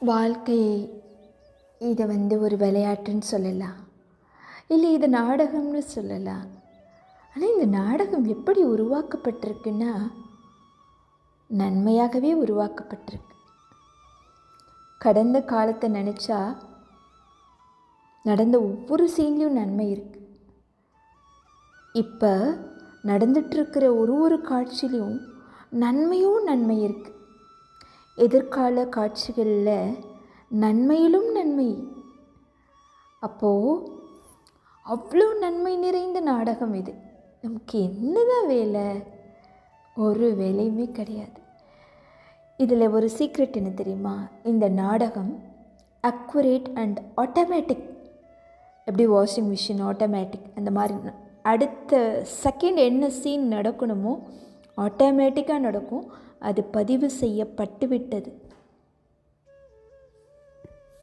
வாழ்க்கை இதை ஒரு விளையாட்டுன்னு சொல்லலாம், இல்லை இது நாடகம்னு சொல்லலாம். ஆனால் இந்த நாடகம் எப்படி உருவாக்கப்பட்டிருக்குன்னா நன்மையாகவே உருவாக்கப்பட்டிருக்கு. கடந்த காலத்தை நினச்சா நடந்த ஒவ்வொரு சீன்லேயும் நன்மை இருக்குது. இப்போ நடந்துட்டுருக்கிற ஒரு காட்சியிலையும் நன்மை இருக்குது. எதிர்கால காட்சிகளில் நன்மையிலும் நன்மை. அப்போது அவ்வளோ நன்மை நிறைந்த நாடகம் இது. நமக்கு என்னதான் வேலை? ஒரு வேலையுமே கிடையாது. இதில் ஒரு சீக்ரெட் என்ன தெரியுமா? இந்த நாடகம் அக்யூரேட் அண்ட் ஆட்டோமேட்டிக். எப்படி வாஷிங் மிஷின் ஆட்டோமேட்டிக், அந்த மாதிரி அடுத்த செகண்ட் என்ன சீன் நடக்கணுமோ ஆட்டோமேட்டிக்காக நடக்கும். அது பதிவு செய்யப்பட்டு விட்டது.